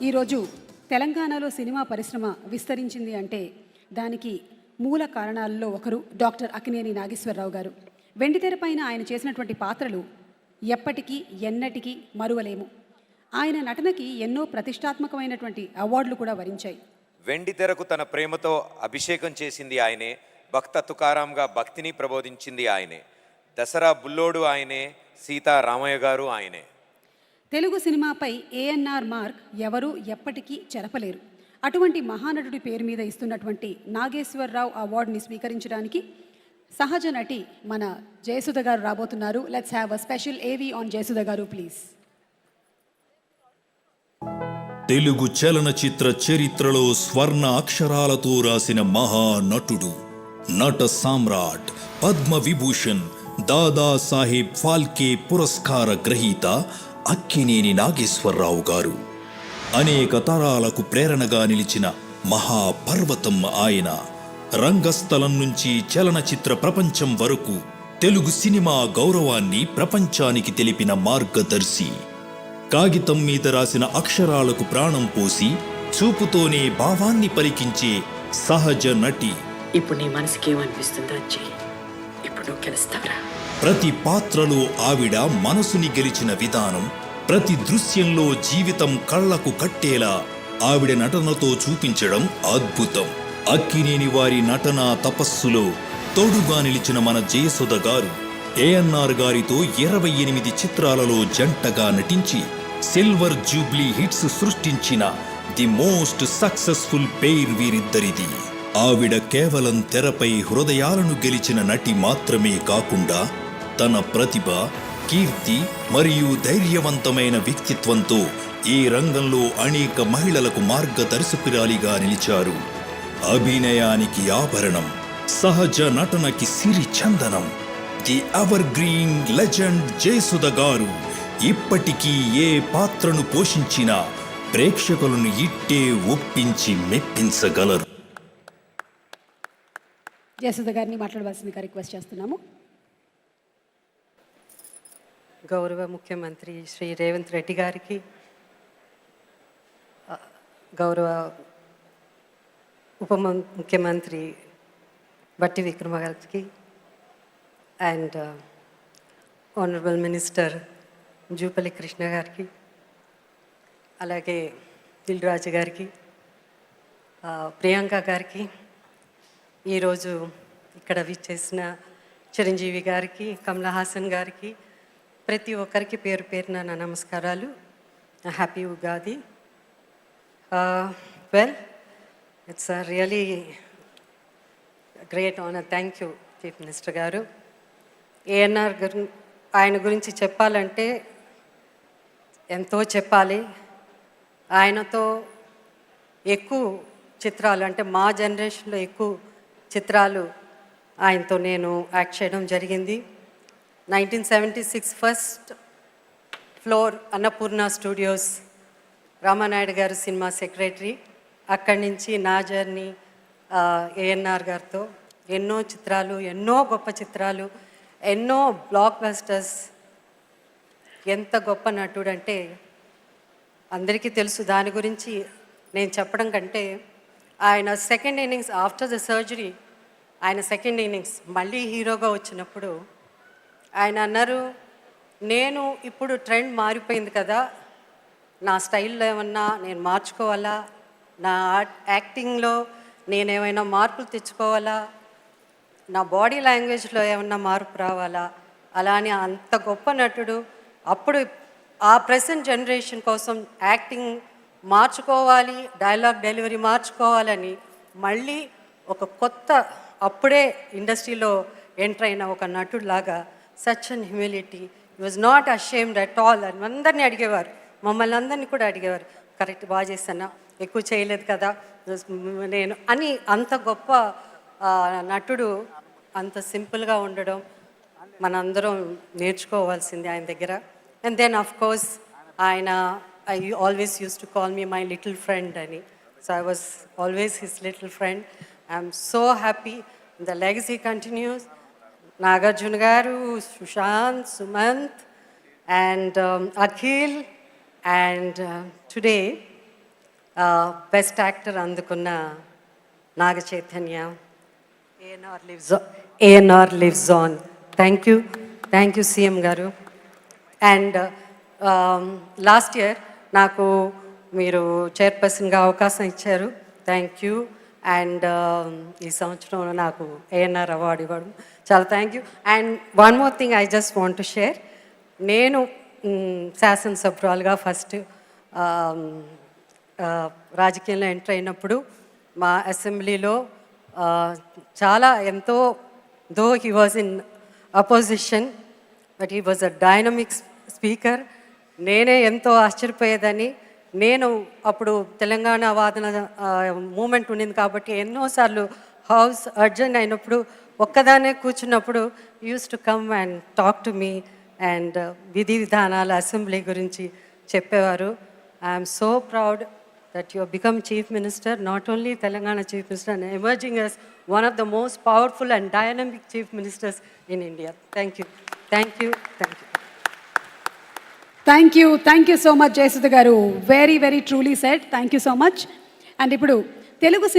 ఈరోజు తెలంగాణలో సినిమా పరిశ్రమ విస్తరించింది అంటే దానికి మూల కారణాల్లో ఒకరు డాక్టర్ అక్కినేని నాగేశ్వరరావు గారు. వెండితెరపైన ఆయన చేసినటువంటి పాత్రలు ఎప్పటికీ ఎన్నటికీ మరువలేము. ఆయన నటనకి ఎన్నో ప్రతిష్టాత్మకమైనటువంటి అవార్డులు కూడా వరించాయి. వెండితెరకు తన ప్రేమతో అభిషేకం చేసింది ఆయనే. భక్త తుకారాంగా భక్తిని ప్రబోధించింది ఆయనే. దసరా బుల్లోడు ఆయనే. సీతారామయ్య గారు ఆయనే. తెలుగు సినిమాపై ఏఎన్ఆర్ మార్క్ ఎవరూ ఎప్పటికీ చెరపలేరు. అటువంటి మహానటుడి పేరు మీద ఇస్తున్నటువంటి నాగేశ్వరరావు అవార్డుని స్వీకరించడానికి సహజ నటి మన జయసుధ గారు రాబోతున్నారు. లెట్స్ హ్యావ్ అ స్పెషల్ ఏవి ఆన్ జయసుధ గారు ప్లీజ్. తెలుగు చలనచిత్ర చరిత్రలో స్వర్ణ అక్షరాలతో రాసిన మహానటుడు, నట సామ్రాట్, పద్మ విభూషణ్, దాదాసాహెబ్ ఫాల్కే పురస్కార గ్రహీత అక్కినేని నాగేశ్వరరావు గారు. అనేక తరాలకు ప్రేరణగా నిలిచిన మహాపర్వతం ఆయన. రంగస్థలం నుంచి చలనచిత్ర ప్రపంచం వరకు తెలుగు సినిమా గౌరవాన్ని ప్రపంచానికి తెలిపిన మార్గదర్శి. కాగితం మీద రాసిన అక్షరాలకు ప్రాణం పోసి చూపుతోనే భావాన్ని పలికించే సహజ నటి. ఇప్పుడు నీ మనసుకి ఏమనిపిస్తుందో చెయ్యి. ఇప్పుడు నువ్వు గెలుస్తావురా. ప్రతి పాత్రలో ఆవిడ మనసుని గెలిచిన విధానం, ప్రతి దృశ్యంలో జీవితం కళ్లకు కట్టేలా ఆవిడ నటనతో చూపించడం అద్భుతం. అక్కినేని వారి నటనా తపస్సులో తోడుగా నిలిచిన మన జయసుధ గారు ఏఎన్ఆర్ గారితో 28 చిత్రాలలో జంటగా నటించి సిల్వర్ జూబ్లీ హిట్స్ సృష్టించిన ది మోస్ట్ సక్సెస్ఫుల్ పెయిర్ వీరిద్దరిది. ఆవిడ కేవలం తెరపై హృదయాలను గెలిచిన నటి మాత్రమే కాకుండా తన ప్రతిభ, కీర్తి మరియు ధైర్యవంతమైన వ్యక్తిత్వంతో ఈ రంగంలో అనేక మహిళలకు మార్గదర్శకురాలిగా నిలిచారు. అభినయానికి ఆభరణం, సహజ నటనకి సిరి చందనం. The ever green legend Jayasudha గారు ఇప్పటికీ ఏ పాత్రను పోషించినా ప్రేక్షకులను ఇట్టే ఒప్పించి మెప్పించగలరు. జయసుధ గారిని మాట్లాడవలసిందిగా రిక్వెస్ట్ చేస్తున్నాము. గౌరవ ముఖ్యమంత్రి శ్రీ రేవంత్ రెడ్డి గారికి, గౌరవ ఉప ముఖ్యమంత్రి బట్టి విక్రమ గారికి and honourable minister Jupally Krishna గారికి, అలాగే దిల్ రాజు గారికి, ప్రియాంక గారికి, ఈరోజు ఇక్కడ విచ్చేసిన చిరంజీవి గారికి, కమల్ హాసన్ గారికి, ప్రతి ఒక్కరికి పేరు పేరున నా నమస్కారాలు. Happy Ugadi. Well, it's really great honour. Thank you chief minister గారు. ఏఎన్ఆర్ గారు, ఆయన గురించి చెప్పాలంటే ఎంతో చెప్పాలి. ఆయనతో ఎక్కువ చిత్రాలు, అంటే మా జనరేషన్లో ఎక్కువ చిత్రాలు ఆయనతో నేను యాక్ట్ చేయడం జరిగింది. 1976 first floor Annapurna studios, Ramanaidu గారు సినిమా సెక్రటరీ. అక్కడి నుంచి నా జర్నీ ఏఎన్ఆర్ గారితో ఎన్నో చిత్రాలు, ఎన్నో గొప్ప చిత్రాలు, ఎన్నో బ్లాక్ బస్టర్స్. ఎంత గొప్ప నటుడు అంటే అందరికీ తెలుసు. దాని గురించి నేను చెప్పడం కంటే, ఆయన second innings after the surgery, ఆయన సెకండ్ ఇన్నింగ్స్ మళ్ళీ హీరోగా వచ్చినప్పుడు ఆయన అన్నారు, నేను ఇప్పుడు ట్రెండ్ మారిపోయింది కదా, నా స్టైల్లో ఏమన్నా నేను మార్చుకోవాలా, నా యాక్టింగ్లో నేనేమైనా మార్పులు తెచ్చుకోవాలా, నా బాడీ లాంగ్వేజ్లో ఏమన్నా మార్పు రావాలా, అలా అని. అంత గొప్ప నటుడు. అప్పుడు ఆ ప్రెసెంట్ జనరేషన్ కోసం యాక్టింగ్ మార్చుకోవాలి, డైలాగ్ డెలివరీ మార్చుకోవాలని మళ్ళీ ఒక కొత్త, అప్పుడే ఇండస్ట్రీలో ఎంటర్ అయిన ఒక నటుడు లాగా such and humility, he was not ashamed at all అని అందరినీ అడిగేవారు, మమ్మల్ని అందరినీ కూడా అడిగేవారు, కరెక్ట్ బాగా చేస్తానా, ఎక్కువ చేయలేదు కదా నేను అని. అంత గొప్ప నటుడు, అంత సింపుల్గా ఉండడం మనందరం నేర్చుకోవాల్సింది ఆయన దగ్గర. అండ్ దెన్ ఆఫ్ కోర్స్ ఆయన, I always use to call me my little friend అని. So I was always his little friend. I'm so happy. The legacy continues. Nagarjuna garu, Sushant, Sumanth, and Akhil, and today best actor అందుకున్న Naga Chaitanya, ANR lives on. Thank you CM garu. And last year నాకు మీరు చైర్పర్సన్గా అవకాశం ఇచ్చారు, thank you. And ఈ సంవత్సరం నాకు ANR award ఇవ్వడం చాలా thank you. And one more thing I just want to share. నేను శాసనసభ్యురాలుగా ఫస్ట్ రాజకీయంలో ఎంటర్ అయినప్పుడు మా అసెంబ్లీలో చాలా ఎంతో, though he was in opposition but he was a dynamic speaker. నేనే ఎంతో ఆశ్చర్యపోయేదని. నేను అప్పుడు తెలంగాణ వాదన మూమెంట్ ఉండింది కాబట్టి ఎన్నోసార్లు హౌస్ అర్జెంట్ అయినప్పుడు ఒక్కదానే కూర్చున్నప్పుడు use to come and talk to me and విధి విధానాల అసెంబ్లీ గురించి చెప్పేవారు. I'm so proud that you have become Chief Minister, not only Telangana Chief Minister, and emerging as one of the most powerful and dynamic Chief Ministers in India. Thank you. Thank you so much Jayasudha garu. Very very truly said. Thank you so much. And ఇప్పుడు తెలుగు